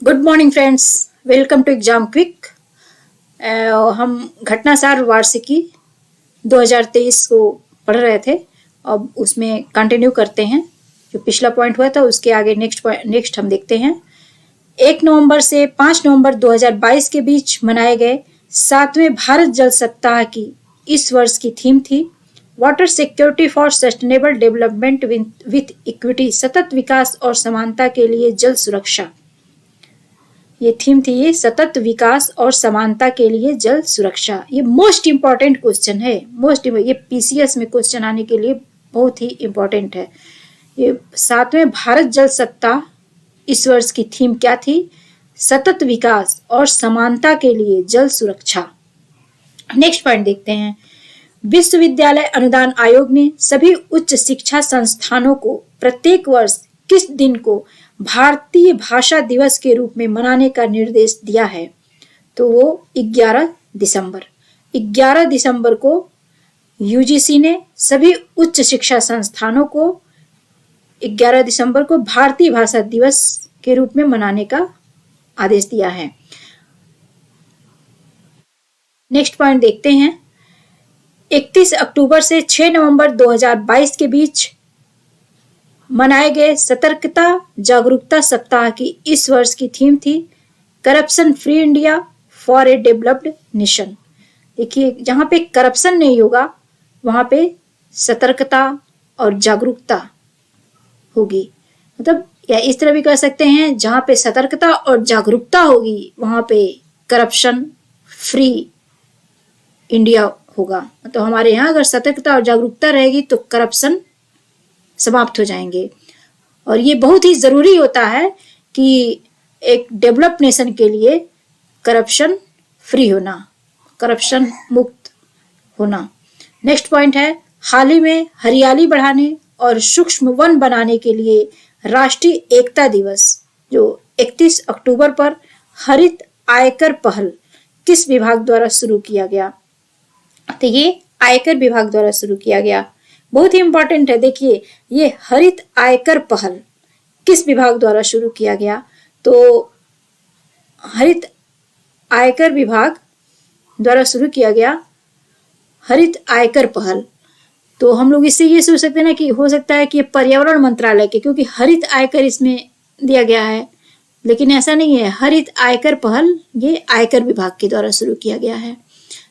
Good morning friends, welcome to exam quick. हम घटनासार वार्षिकी 2023 को पढ़ रहे थे। अब उसमें कंटिन्यू करते हैं। जो पिछला पॉइंट हुआ था उसके आगे नेक्स्ट हम देखते हैं। 1 नवंबर से 5 नवंबर 2022 के बीच मनाए गए 7वें भारत जल सप्ताह की इस वर्ष की थीम थी water security for sustainable development with equity, सतत विकास और समानता के लिए जल सुरक्षा। ये थीम थी, ये सतत विकास और समानता के लिए जल सुरक्षा। ये मोस्ट इंपॉर्टेंट क्वेश्चन है, ये पीसीएस में क्वेश्चन आने के लिए बहुत ही इंपॉर्टेंट है। ये 7वें भारत जल सप्ताह इस वर्ष की थीम क्या थी? सतत विकास और समानता के लिए जल सुरक्षा। नेक्स्ट पॉइंट देखते हैं। विश्वविद्यालय अनुदान आयोग ने सभी उच्च शिक्षा संस्थानों को प्रत्येक वर्ष किस दिन को भारतीय भाषा दिवस के रूप में मनाने का निर्देश दिया है? तो वो 11 दिसंबर को यूजीसी ने सभी उच्च शिक्षा संस्थानों को 11 दिसंबर को भारतीय भाषा दिवस के रूप में मनाने का आदेश दिया है। नेक्स्ट पॉइंट देखते हैं। 31 अक्टूबर से 6 नवंबर 2022 के बीच मनाए गए सतर्कता जागरूकता सप्ताह की इस वर्ष की थीम थी corruption free India for a developed nation. देखिए, जहां पे करप्शन नहीं होगा वहां पे सतर्कता और जागरूकता होगी। मतलब या इस तरह भी कह सकते हैं, जहां पे सतर्कता और जागरूकता होगी वहां पे करप्शन फ्री इंडिया होगा। तो हमारे यहाँ अगर सतर्कता और जागरूकता रहेगी तो करप्शन समाप्त हो जाएंगे। और ये बहुत ही जरूरी होता है कि एक डेवलप नेशन के लिए करप्शन फ्री होना, करप्शन मुक्त होना। नेक्स्ट पॉइंट है, हाल ही में हरियाली बढ़ाने और सूक्ष्म वन बनाने के लिए राष्ट्रीय एकता दिवस जो 31 अक्टूबर पर हरित आयकर पहल किस विभाग द्वारा शुरू किया गया? तो ये आयकर विभाग द्वारा शुरू किया गया। बहुत ही इंपॉर्टेंट है। देखिए, ये हरित आयकर पहल किस विभाग द्वारा शुरू किया गया? तो हरित आयकर विभाग द्वारा शुरू किया गया हरित आयकर पहल। तो हम लोग इससे ये सोच सकते हैं ना कि हो सकता है कि ये पर्यावरण मंत्रालय के, क्योंकि हरित आयकर इसमें दिया गया है, लेकिन ऐसा नहीं है। हरित आयकर पहल ये आयकर विभाग के द्वारा शुरू किया गया है।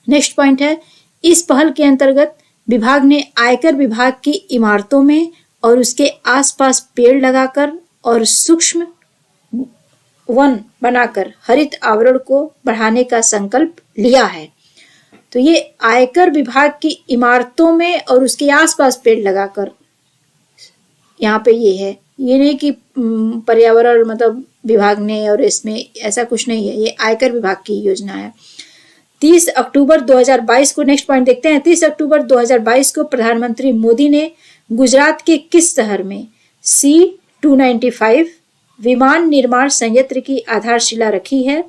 नेक्स्ट पॉइंट है, इस पहल के अंतर्गत विभाग ने आयकर विभाग की इमारतों में और उसके आसपास पेड़ लगाकर और सूक्ष्म वन बनाकर हरित आवरण को बढ़ाने का संकल्प लिया है। तो ये आयकर विभाग की इमारतों में और उसके आसपास पेड़ लगाकर, यहाँ पे ये है, ये नहीं कि पर्यावरण मतलब विभाग ने और इसमें ऐसा कुछ नहीं है, ये आयकर विभाग की योजना है। 30 अक्टूबर 2022 को नेक्स्ट पॉइंट देखते हैं। 30 अक्टूबर 2022 को प्रधानमंत्री मोदी ने गुजरात के किस शहर में C-295 विमान निर्माण संयंत्र की आधारशिला रखी है?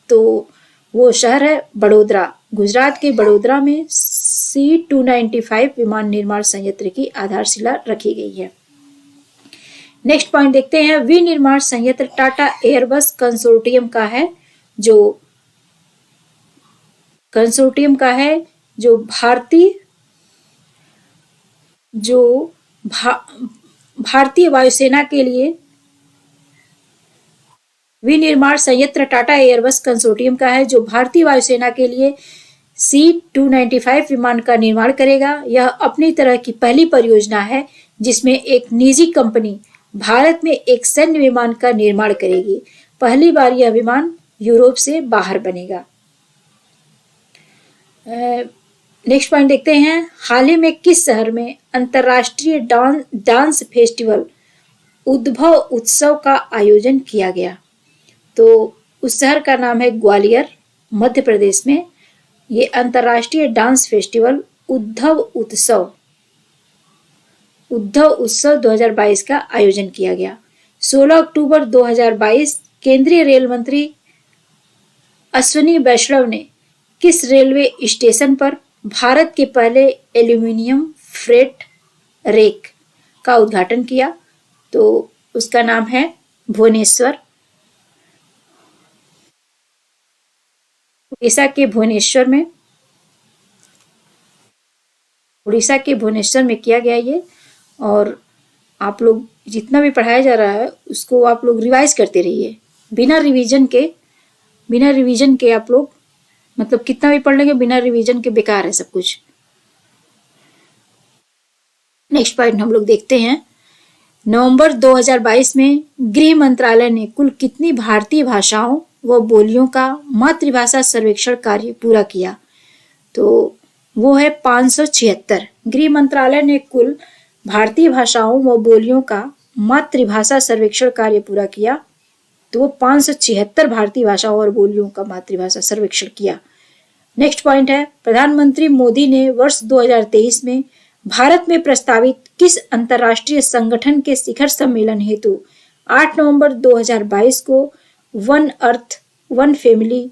तो वो शहर है बड़ोदरा। गुजरात के बड़ोदरा में C-295 विमान निर्माण संयंत्र की आधारशिला रखी गई है। नेक्स्ट पॉइंट देखते हैं। विनिर्माण संयंत्र टाटा एयरबस कंसोर्टियम का है, जो भारतीय वायुसेना के लिए विनिर्माण संयंत्र टाटा एयरबस कंसोर्टियम का है, जो भारतीय वायुसेना के लिए C-295 विमान का निर्माण करेगा। यह अपनी तरह की पहली परियोजना है जिसमें एक निजी कंपनी भारत में एक सैन्य विमान का निर्माण करेगी। पहली बार यह विमान यूरोप से बाहर बनेगा। नेक्स्ट पॉइंट देखते हैं। हाल ही में किस शहर में अंतरराष्ट्रीय डांस फेस्टिवल उद्भव उत्सव का आयोजन किया गया? तो उस शहर का नाम है ग्वालियर, मध्य प्रदेश में। ये अंतरराष्ट्रीय डांस फेस्टिवल उद्भव उत्सव 2022 का आयोजन किया गया। 16 अक्टूबर 2022 केंद्रीय रेल मंत्री अश्विनी वैष्णव ने किस रेलवे स्टेशन पर भारत के पहले एल्यूमिनियम फ्रेट रेक का उद्घाटन किया? तो उसका नाम है भुवनेश्वर। उड़ीसा के भुवनेश्वर में, उड़ीसा के भुवनेश्वर में किया गया ये। और आप लोग जितना भी पढ़ाया जा रहा है उसको आप लोग रिवाइज करते रहिए। बिना रिवीजन के आप लोग मतलब कितना भी पढ़ लेंगे, बिना रिवीजन के बेकार है सब कुछ। नेक्स्ट पॉइंट हम लोग देखते हैं। नवंबर 2022 में गृह मंत्रालय ने कुल कितनी भारतीय भाषाओं व बोलियों का मातृभाषा सर्वेक्षण कार्य पूरा किया? तो वो है 576। गृह मंत्रालय ने कुल भारतीय भाषाओं व बोलियों का मातृभाषा सर्वेक्षण कार्य पूरा किया, तो वो 576 भारतीय भाषाओं और बोलियों का मातृभाषा सर्वेक्षण किया। नेक्स्ट पॉइंट है, प्रधानमंत्री मोदी ने वर्ष 2023 में भारत में प्रस्तावित किस अंतर्राष्ट्रीय संगठन के शिखर सम्मेलन हेतु 8 नवंबर 2022 को वन अर्थ वन फैमिली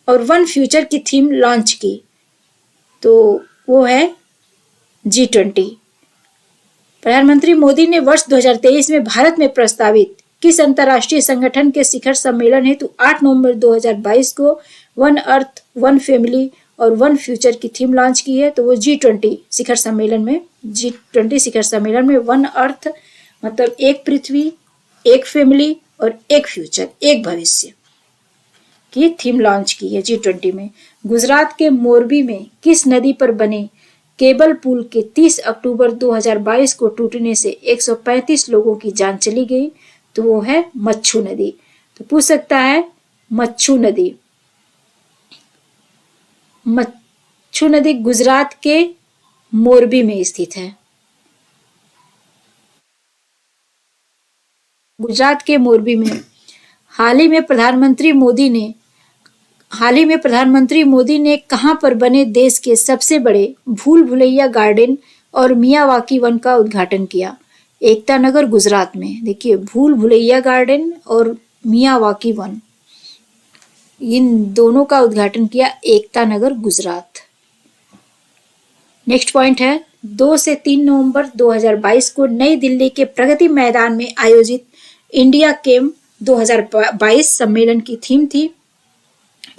और वन फ्यूचर की थीम लॉन्च की? तो वो है G20। प्रधानमंत्री मोदी ने वर्ष 2023 में भारत में प्रस्तावित किस अंतर्राष्ट्रीय संगठन के शिखर सम्मेलन हेतु 8 नवंबर 2022 को वन अर्थ वन फैमिली और वन फ्यूचर की थीम लॉन्च की है? तो वो G20 शिखर सम्मेलन में वन अर्थ मतलब एक पृथ्वी, एक फैमिली और एक फ्यूचर, एक भविष्य की थीम लॉन्च की है G20 में। गुजरात के मोरबी में किस नदी पर बने केबल पुल के 30 अक्टूबर 2022 को टूटने से 135 लोगों की जान चली गई? तो वो है मच्छू नदी। तो पूछ सकता है मच्छू नदी गुजरात के मोरबी में स्थित है। गुजरात के मोरबी में हाल ही में प्रधानमंत्री मोदी ने कहां पर बने देश के सबसे बड़े भूल भुलैया गार्डन और मियावाकी वन का उद्घाटन किया? एकता नगर गुजरात में। देखिए, भूल भुलैया गार्डन और मियावाकी वन, इन दोनों का उद्घाटन किया एकता नगर गुजरात। नेक्स्ट पॉइंट है, 2 से 3 नवंबर 2022 को नई दिल्ली के प्रगति मैदान में आयोजित इंडिया केम 2022 सम्मेलन की थीम थी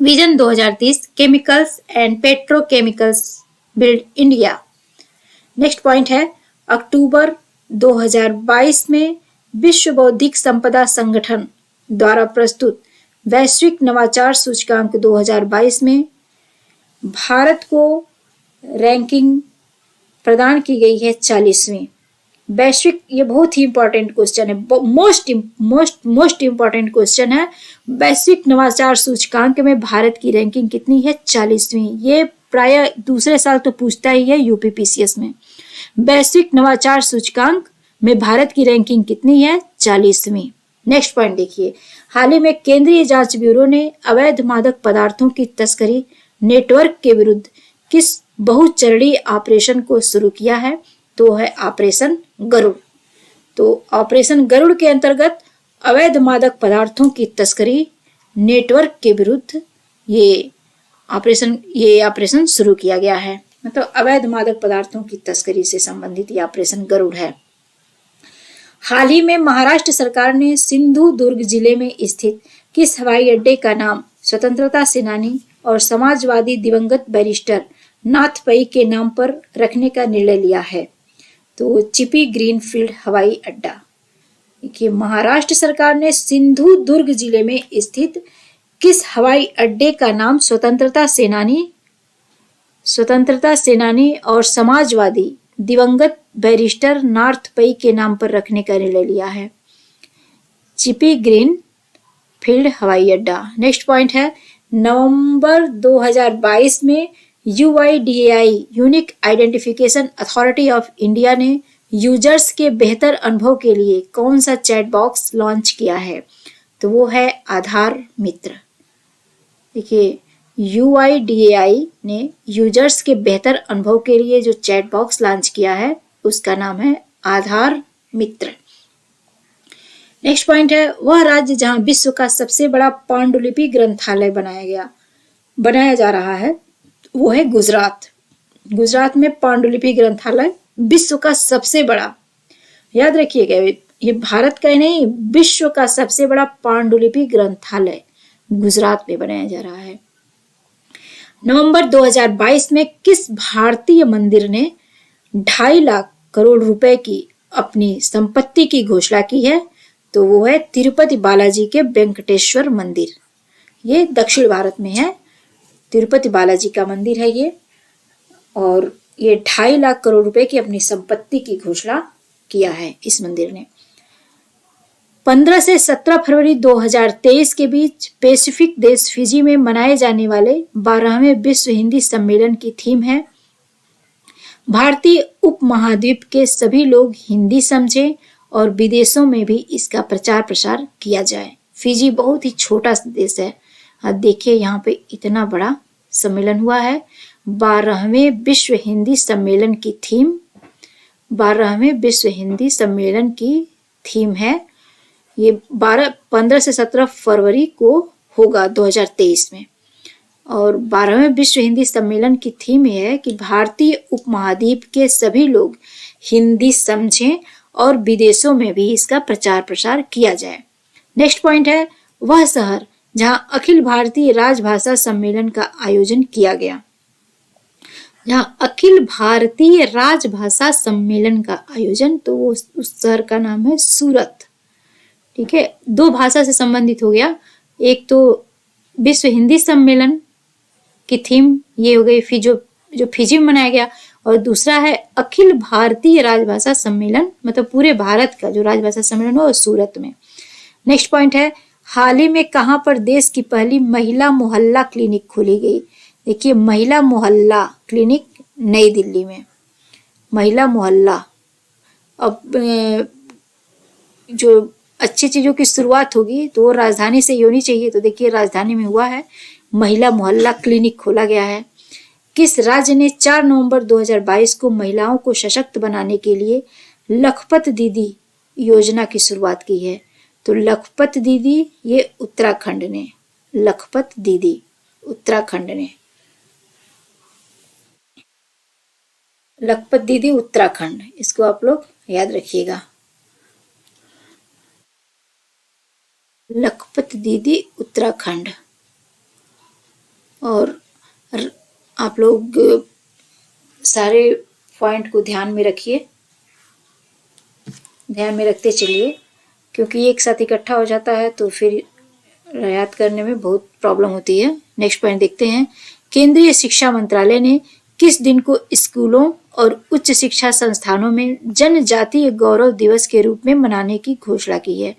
vision 2030 chemicals and petrochemicals build India. Next point है, अक्टूबर 2022 में विश्व बौद्धिक संपदा संगठन द्वारा प्रस्तुत वैश्विक नवाचार सूचकांक 2022 में भारत को रैंकिंग प्रदान की गई है 40वीं। वैश्विक, ये बहुत ही इंपॉर्टेंट क्वेश्चन है, मोस्ट इंपॉर्टेंट क्वेश्चन है। वैश्विक नवाचार सूचकांक में भारत की रैंकिंग कितनी है? 40वीं। ये प्राय दूसरे साल तो पूछता ही है यूपीपीसीएस में। वैश्विक नवाचार सूचकांक में भारत की रैंकिंग कितनी है? 40वीं। नेक्स्ट पॉइंट देखिए, हाल ही में केंद्रीय जांच ब्यूरो ने अवैध मादक पदार्थों की तस्करी नेटवर्क के विरुद्ध किस बहुचरणीय ऑपरेशन को शुरू किया है? तो है ऑपरेशन गरुड़। तो ऑपरेशन गरुड़ के अंतर्गत अवैध मादक पदार्थों की तस्करी नेटवर्क के विरुद्ध ये ऑपरेशन शुरू किया गया है। मतलब अवैध मादक पदार्थों की तस्करी से संबंधित ये ऑपरेशन गरुड़ है। हाल ही में महाराष्ट्र सरकार ने सिंधु दुर्ग जिले में स्थित किस हवाई अड्डे का नाम स्वतंत्रता सेनानी और समाजवादी दिवंगत बैरिस्टर नाथ पै के नाम पर रखने का निर्णय लिया है? तो चिपी ग्रीनफील्ड हवाई अड्डा। देखिए, महाराष्ट्र सरकार ने सिंधु दुर्ग जिले में स्थित किस हवाई अड्डे का नाम स्वतंत्रता सेनानी और समाजवादी दिवंगत बैरिस्टर नाथ पै के नाम पर रखने का निर्णय लिया है? चिपी ग्रीन फील्ड हवाई अड्डा। नेक्स्ट पॉइंट है, नवंबर 2022 में UIDAI unique identification authority of India ने यूजर्स के बेहतर अनुभव के लिए कौन सा चैट बॉक्स लॉन्च किया है? तो वो है आधार मित्र। देखिए, UIDAI ने यूजर्स के बेहतर अनुभव के लिए जो चैट बॉक्स लॉन्च किया है उसका नाम है आधार मित्र। नेक्स्ट पॉइंट है, वह राज्य जहां विश्व का सबसे बड़ा पांडुलिपि ग्रंथालय बनाया जा रहा है वो है गुजरात। गुजरात में पांडुलिपि ग्रंथालय विश्व का सबसे बड़ा, याद रखिएगा, ये भारत का ही नहीं विश्व का सबसे बड़ा पांडुलिपि ग्रंथालय गुजरात में बनाया जा रहा है। नवंबर 2022 में किस भारतीय मंदिर ने 2.5 लाख करोड़ रुपए की अपनी संपत्ति की घोषणा की है? तो वो है तिरुपति बालाजी के वेंकटेश्वर मंदिर। ये दक्षिण भारत में है, तिरुपति बालाजी का मंदिर है ये, और ये 2.5 लाख करोड़ रुपए की अपनी संपत्ति की घोषणा किया है इस मंदिर ने। 15 से 17 फरवरी 2023 के बीच पैसिफिक देश फिजी में मनाए जाने वाले 12वें विश्व हिंदी सम्मेलन की थीम है भारतीय उपमहाद्वीप के सभी लोग हिंदी समझें और विदेशों में भी इसका प्रचार प्रसार किया जाए। फिजी बहुत ही छोटा देश है, अब देखिए यहाँ पे इतना बड़ा सम्मेलन हुआ है। 12वें विश्व हिंदी सम्मेलन की थीम, 12वें विश्व हिंदी सम्मेलन की थीम है ये 15 से 17 फरवरी को होगा 2023 में, और 12वें विश्व हिंदी सम्मेलन की थीम ये है कि भारतीय उपमहाद्वीप के सभी लोग हिंदी समझें और विदेशों में भी इसका प्रचार प्रसार किया जाए। नेक्स्ट पॉइंट है वह शहर जहां अखिल भारतीय राजभाषा सम्मेलन का आयोजन किया गया। जहां अखिल भारतीय राजभाषा सम्मेलन का आयोजन, तो वो उस शहर का नाम है सूरत। ठीक है, 2 भाषा से संबंधित हो गया, एक तो विश्व हिंदी सम्मेलन की थीम ये हो गई जो फिजी में मनाया गया, और दूसरा है अखिल भारतीय राजभाषा सम्मेलन, मतलब पूरे भारत का जो राजभाषा सम्मेलन हो सूरत में। नेक्स्ट पॉइंट है हाल ही में कहां पर देश की पहली महिला मोहल्ला क्लिनिक खोली गई? देखिए, महिला मोहल्ला क्लिनिक नई दिल्ली में, महिला मोहल्ला। अब जो अच्छी चीजों की शुरुआत होगी तो वो राजधानी से ही होनी चाहिए, तो देखिए राजधानी में हुआ है, महिला मोहल्ला क्लिनिक खोला गया है। किस राज्य ने 4 नवंबर 2022 को महिलाओं को सशक्त बनाने के लिए लखपत दीदी योजना की शुरुआत की है? तो लखपत दीदी ये उत्तराखंड ने, लखपत दीदी उत्तराखंड ने, लखपत दीदी उत्तराखंड, इसको आप लोग याद रखिएगा, लखपत दीदी उत्तराखंड। और आप लोग सारे पॉइंट को ध्यान में रखिए, ध्यान में रखते चलिए, क्योंकि एक साथ इकट्ठा हो जाता है तो फिर याद करने में बहुत प्रॉब्लम होती है। नेक्स्ट पॉइंट देखते हैं, केंद्रीय शिक्षा मंत्रालय ने किस दिन को स्कूलों और उच्च शिक्षा संस्थानों में जनजातीय गौरव दिवस के रूप में मनाने की घोषणा की है?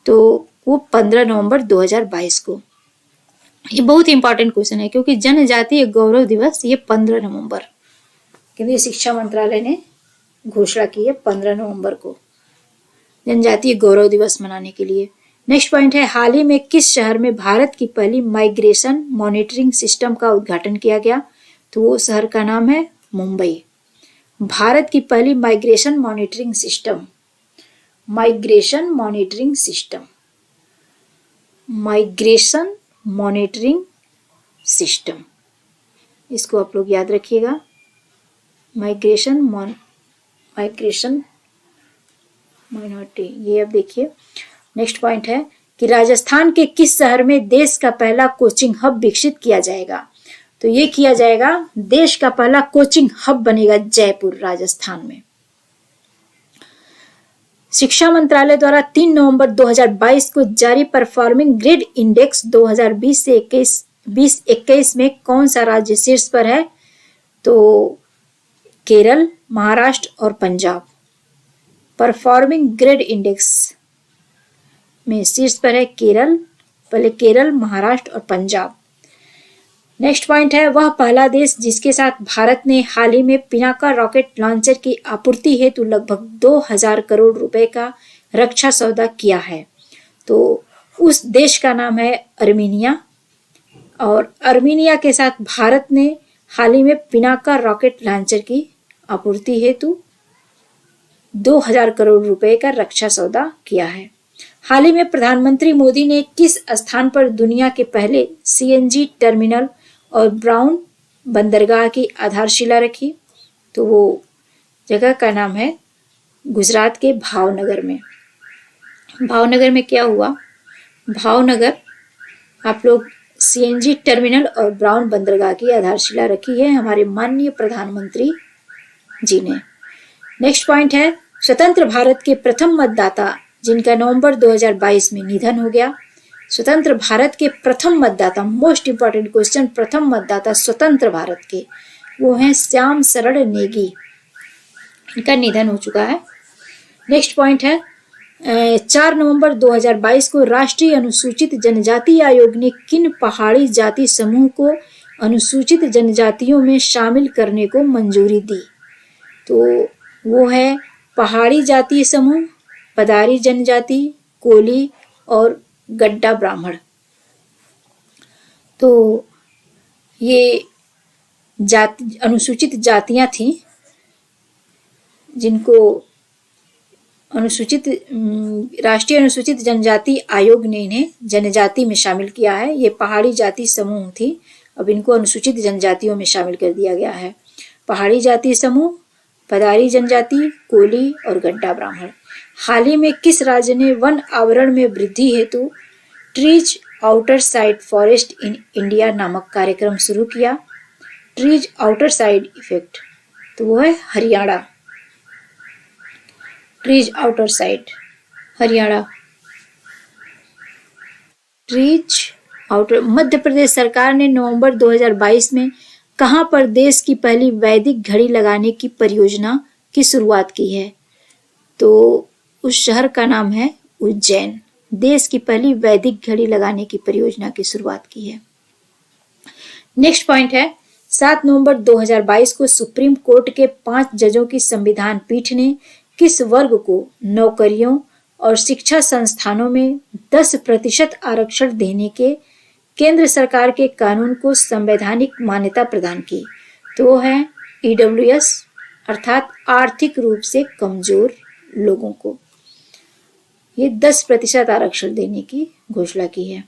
तो वो 15 नवंबर 2022 को। ये बहुत इंपॉर्टेंट क्वेश्चन है, क्योंकि जनजातीय गौरव दिवस ये 15 नवंबर केंद्रीय शिक्षा मंत्रालय ने घोषणा की है 15 नवंबर को जनजातीय गौरव दिवस मनाने के लिए। नेक्स्ट पॉइंट है हाल ही में किस शहर में भारत की पहली माइग्रेशन मॉनिटरिंग सिस्टम का उद्घाटन किया गया? तो वो शहर का नाम है मुंबई। भारत की पहली migration monitoring system, migration monitoring system, migration monitoring system, इसको आप लोग याद रखिएगा, माइग्रेशन माइनॉरिटी। ये अब देखिए नेक्स्ट पॉइंट है कि राजस्थान के किस शहर में देश का पहला कोचिंग हब विकसित किया जाएगा? तो ये किया जाएगा, देश का पहला कोचिंग हब बनेगा जयपुर राजस्थान में। शिक्षा मंत्रालय द्वारा 3 नवंबर 2022 को जारी परफॉर्मिंग ग्रेड इंडेक्स 2020 से 2021 में कौन सा राज्य शीर्ष पर है? तो केरल, महाराष्ट्र और पंजाब। परफॉर्मिंग ग्रेड इंडेक्स में शीर्ष पर है केरल, पहले केरल, महाराष्ट्र और पंजाब। नेक्स्ट पॉइंट है वह पहला देश जिसके साथ भारत ने हाल ही में पिनाका रॉकेट लॉन्चर की आपूर्ति हेतु लगभग 2000 करोड़ रुपए का रक्षा सौदा किया है? तो उस देश का नाम है अर्मीनिया, और अर्मीनिया के साथ भारत ने हाल ही में पिनाका रॉकेट लॉन्चर की आपूर्ति हेतु 2000 करोड़ रुपए का रक्षा सौदा किया है। हाल ही में प्रधानमंत्री मोदी ने किस स्थान पर दुनिया के पहले सीएनजी टर्मिनल और ब्राउन बंदरगाह की आधारशिला रखी? तो वो जगह का नाम है गुजरात के भावनगर में। भावनगर में क्या हुआ? भावनगर आप लोग सीएनजी टर्मिनल और ब्राउन बंदरगाह की आधारशिला रखी है हमारे माननीय प्रधानमंत्री जी ने। नेक्स्ट पॉइंट है स्वतंत्र भारत के प्रथम मतदाता जिनका नवंबर 2022 में निधन हो गया। स्वतंत्र भारत के प्रथम मतदाता, मोस्ट इंपॉर्टेंट क्वेश्चन, प्रथम मतदाता स्वतंत्र भारत के वो हैं श्याम शरण नेगी, इनका निधन हो चुका है। नेक्स्ट पॉइंट है 4 नवंबर 2022 को राष्ट्रीय अनुसूचित जनजाति आयोग ने किन पहाड़ी जाति समूह को अनुसूचित जनजातियों में शामिल करने को मंजूरी दी? तो वो है पहाड़ी जाति समूह, पदारी जनजाति, कोली और गड्ढा ब्राह्मण। तो ये जाति अनुसूचित जातियां थीं जिनको राष्ट्रीय अनुसूचित जनजाति आयोग ने इन्हें जनजाति में शामिल किया है। ये पहाड़ी जाति समूह थी, अब इनको अनुसूचित जनजातियों में शामिल कर दिया गया है। पहाड़ी जाति समूह, पदारी जनजाति, कोली और गड्ढा ब्राह्मण। हाल ही में किस राज्य ने वन आवरण में वृद्धि हेतु trees outer side forest in India नामक कार्यक्रम शुरू किया? ट्रीज आउटर साइड इफेक्ट, तो वो है Haryana. Trees outer side Haryana. Trees outer. Madhya Pradesh सरकार ने नवंबर 2022 में कहां पर देश की पहली वैदिक घड़ी लगाने की परियोजना की शुरुआत की है? तो उस शहर का नाम है उज्जैन। देश की पहली वैदिक घड़ी लगाने की परियोजना की शुरुआत की है। नेक्स्ट पॉइंट है 7 नवंबर 2022 को सुप्रीम कोर्ट के 5 जजों की संविधान पीठ ने किस वर्ग को नौकरियों और शिक्षा संस्थानों में 10% आरक्षण देने के केंद्र सरकार के कानून को संवैधानिक मान्यता प्रदान की? तो वो है ईडब्ल्यूएस अर्थात आर्थिक रूप से कमजोर लोगों को ये 10% आरक्षण देने की घोषणा की है।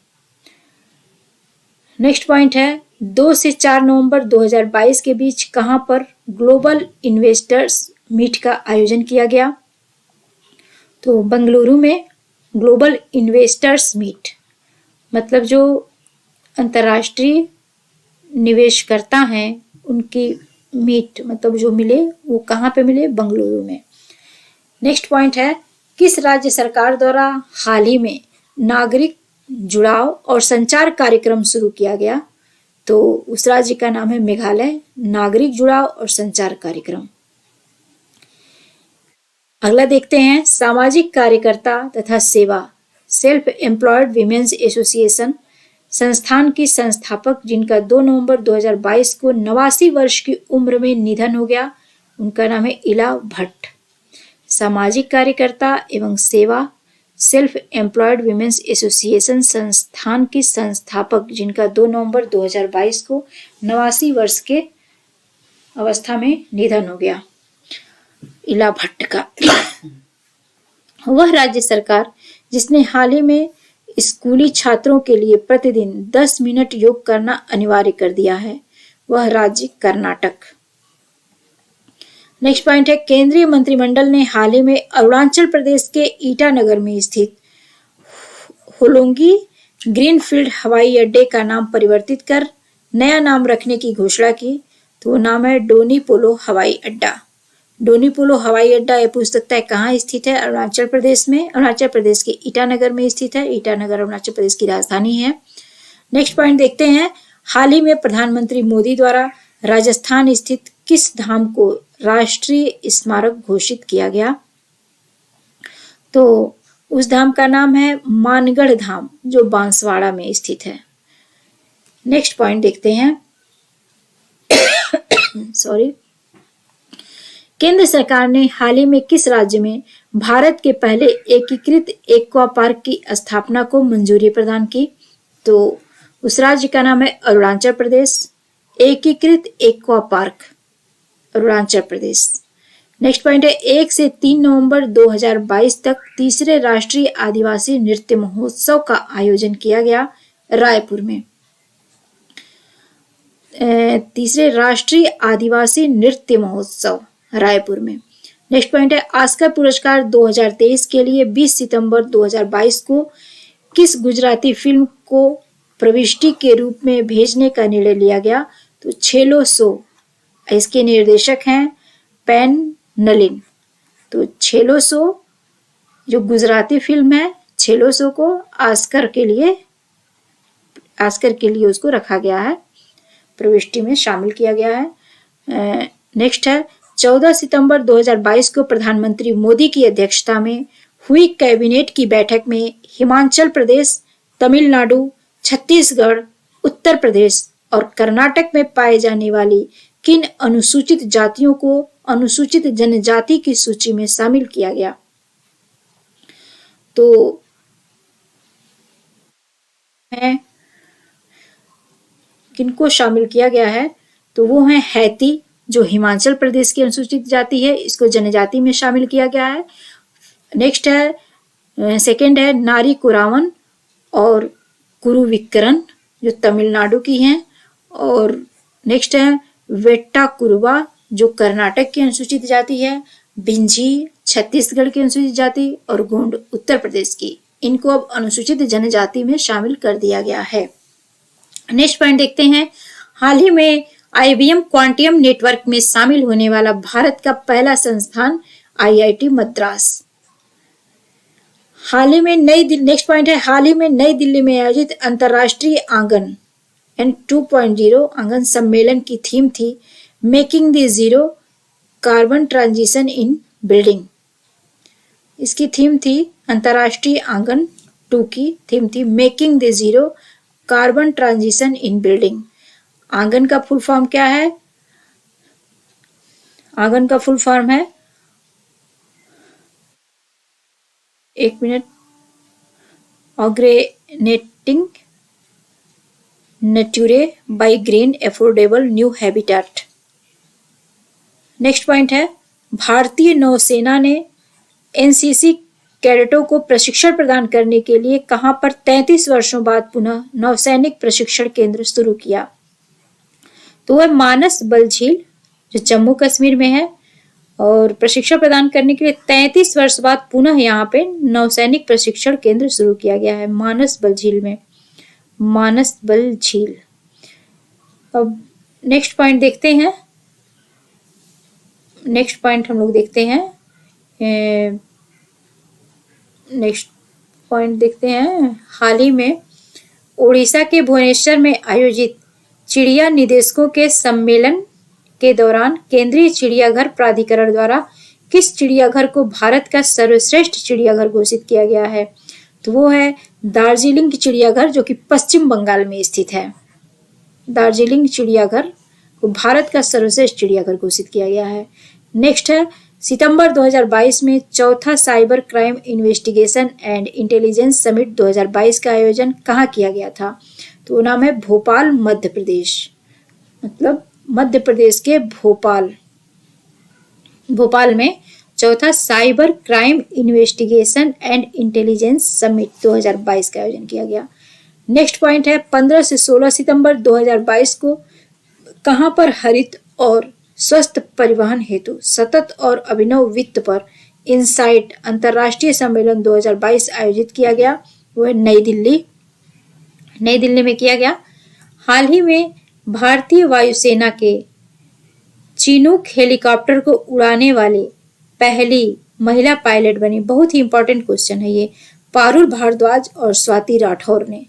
नेक्स्ट पॉइंट है 2 से 4 नवंबर 2022 के बीच कहां पर ग्लोबल इन्वेस्टर्स मीट का आयोजन किया गया? तो बेंगलुरु में ग्लोबल इन्वेस्टर्स मीट, मतलब जो अंतर्राष्ट्रीय निवेशकर्ता हैं उनकी मीट, मतलब जो मिले वो कहाँ पे मिले? बेंगलुरु में। नेक्स्ट पॉइंट है किस राज्य सरकार द्वारा हाल ही में नागरिक जुड़ाव और संचार कार्यक्रम शुरू किया गया? तो उस राज्य का नाम है मेघालय। नागरिक जुड़ाव और संचार कार्यक्रम। अगला देखते हैं सामाजिक कार्यकर्ता तथा सेवा सेल्फ एम्प्लॉयड वीमेन्स एसोसिएशन संस्थान की संस्थापक जिनका 2 नवंबर 2022 को 89 वर्ष की उम्र में निधन हो गया, उनका नाम है इला भट्ट। सामाजिक कार्यकर्ता एवं सेवा सेल्फ एम्प्लॉयड वीमेन्स एसोसिएशन संस्थान की संस्थापक जिनका 2 नवंबर 2022 को 89 वर्ष के अवस्था में निधन हो गया, इला भट्ट का। वह राज्य सरकार जिसने हाल ही में स्कूली छात्रों के लिए प्रतिदिन 10 मिनट योग करना अनिवार्य कर दिया है, वह राज्य कर्नाटक। नेक्स्ट पॉइंट है केंद्रीय मंत्रिमंडल ने हाल ही में अरुणाचल प्रदेश के ईटानगर में स्थित होलोंगी ग्रीनफील्ड हवाई अड्डे का नाम परिवर्तित कर नया नाम रखने की घोषणा की। तो वो नाम है डोनी पोलो हवाई अड्डा। डोनी पोलो हवाई अड्डा ये पूछ सकता है कहाँ स्थित है? अरुणाचल प्रदेश में। अरुणाचल प्रदेश के ईटानगर में स्थित है। ईटानगर अरुणाचल प्रदेश की राजधानी है। नेक्स्ट पॉइंट देखते हैं हाल ही में प्रधानमंत्री मोदी द्वारा राजस्थान स्थित किस धाम को राष्ट्रीय स्मारक घोषित किया गया? तो उस धाम का नाम है मानगढ़ धाम जो बांसवाड़ा में स्थित है। नेक्स्ट पॉइंट देखते हैं सॉरी केंद्र सरकार ने हाल ही में किस राज्य में भारत के पहले एकीकृत एक्वा पार्क की स्थापना को मंजूरी प्रदान की? तो उस राज्य का नाम है अरुणाचल प्रदेश। एकीकृत aqua park Arunachal Pradesh. Next point है 1 से 3 नवंबर 2022 तक तीसरे राष्ट्रीय आदिवासी नृत्य महोत्सव का आयोजन किया गया रायपुर में। तीसरे राष्ट्रीय आदिवासी नृत्य महोत्सव रायपुर में। नेक्स्ट पॉइंट है ऑस्कर पुरस्कार 2023 के लिए 20 सितंबर 2022 को किस गुजराती फिल्म को प्रविष्टि के रूप में भेजने का निर्णय लिया गया? तो छेलो सो। इसके निर्देशक हैं पेन नलिन। तो छेलो सो जो गुजराती फिल्म है, छेलो सो को ऑस्कर के लिए उसको रखा गया है, प्रविष्टि में शामिल किया गया है। नेक्स्ट है 14 सितंबर 2022 को प्रधानमंत्री मोदी की अध्यक्षता में हुई कैबिनेट की बैठक में हिमाचल प्रदेश, तमिलनाडु, छत्तीसगढ़, उत्तर प्रदेश और कर्नाटक में पाए जाने वाली किन अनुसूचित जातियों को अनुसूचित जनजाति की सूची में शामिल किया गया? तो किनको शामिल किया गया है? तो वो है हैती, जो हिमाचल प्रदेश की अनुसूचित जाति है, इसको जनजाति में शामिल किया गया है। नेक्स्ट है सेकंड है नारी कुरावन और कुरुविकरन, जो तमिलनाडु की हैं। और नेक्स्ट है वेट्टा कुरुबा, जो कर्नाटक की अनुसूचित जाति है। बिंझी छत्तीसगढ़ की अनुसूचित जाति और गोंड उत्तर प्रदेश की। इनको अब अनुसूचित जनजाति में शामिल कर दिया गया है। नेक्स्ट पॉइंट देखते हैं, हाल ही में IBM क्वांटियम नेटवर्क में शामिल होने वाला भारत का पहला संस्थान IIT मद्रास। नेक्स्ट पॉइंट है, हाल ही में नई दिल्ली में आयोजित अंतरराष्ट्रीय आंगन एंड 2.0 आंगन सम्मेलन की थीम थी making the zero carbon transition in building. इसकी थीम थी, अंतरराष्ट्रीय आंगन 2 की थीम थी making the zero carbon transition in building. आंगन का फुल फॉर्म क्या है? आंगन का फुल फॉर्म है, एक minute, originating nature by green affordable new habitat. Next point है, भारतीय नौसेना ने NCC कैडेटों को प्रशिक्षण प्रदान करने के लिए कहां पर 33 वर्षों बाद पुनः नौसैनिक प्रशिक्षण केंद्र शुरू किया? तो वह मानस बल झील, जो जम्मू कश्मीर में है, और प्रशिक्षण प्रदान करने के लिए 33 वर्ष बाद पुनः यहाँ पे नौसैनिक प्रशिक्षण केंद्र शुरू किया गया है मानस बल झील में, मानस बल झील। अब नेक्स्ट पॉइंट देखते हैं, नेक्स्ट पॉइंट हम लोग देखते हैं, नेक्स्ट पॉइंट देखते हैं, हाल ही में ओडिशा के भुवनेश्वर में आयोजित चिड़िया निदेशकों के सम्मेलन के दौरान केंद्रीय चिड़ियाघर प्राधिकरण द्वारा किस चिड़ियाघर को भारत का सर्वश्रेष्ठ चिड़ियाघर घोषित किया गया है? तो वो है दार्जिलिंग चिड़ियाघर, जो कि पश्चिम बंगाल में स्थित है। दार्जिलिंग चिड़ियाघर को भारत का सर्वश्रेष्ठ चिड़ियाघर घोषित किया गया है। नेक्स्ट है, सितंबर 2022 में चौथा cyber crime investigation and intelligence summit 2022 का आयोजन कहाँ किया गया था? तो नाम है भोपाल, मध्य प्रदेश, मतलब मध्य प्रदेश के भोपाल में चौथा cyber crime investigation and intelligence summit 2022 का आयोजन किया गया। नेक्स्ट पॉइंट है, 15 से 16 सितंबर 2022 को कहां पर हरित और स्वस्थ परिवहन हेतु सतत और अभिनव वित्त पर इनसाइट अंतर्राष्ट्रीय सम्मेलन 2022 आयोजित किया गया? वो नई दिल्ली में किया गया। हाल ही में भारतीय वायुसेना के चिनूक हेलीकॉप्टर को उड़ाने वाले पहली महिला पायलट बनी। बहुत ही इंपॉर्टेंट क्वेश्चन है ये। पारुल भारद्वाज और स्वाति राठौर ने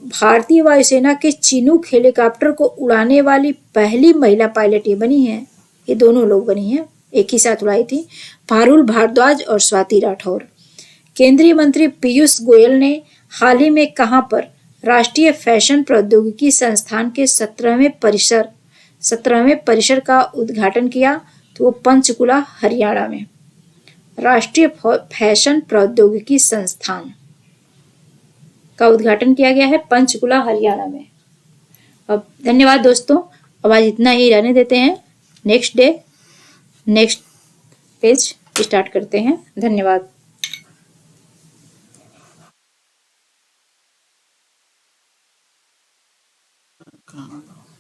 भारतीय वायुसेना के चिनूक हेलीकॉप्टर को उड़ाने वाली पहली महिला पायलट ये बनी है। ये दोनों लोग बनी हैं, एक ही साथ उड़ाई थी, पारुल भारद्वाज और स्वाति राठौर। केंद्रीय मंत्री पीयूष गोयल ने हाल ही में कहां पर राष्ट्रीय फैशन प्रौद्योगिकी संस्थान के 17वें परिसर का उद्घाटन किया? तो वो पंचकुला, हरियाणा में राष्ट्रीय फैशन प्रौद्योगिकी संस्थान का उद्घाटन किया गया है पंचकुला, हरियाणा में। अब धन्यवाद दोस्तों, अब आज इतना ही रहने देते हैं। नेक्स्ट पेज स्टार्ट करते हैं। धन्यवाद। कनाडा।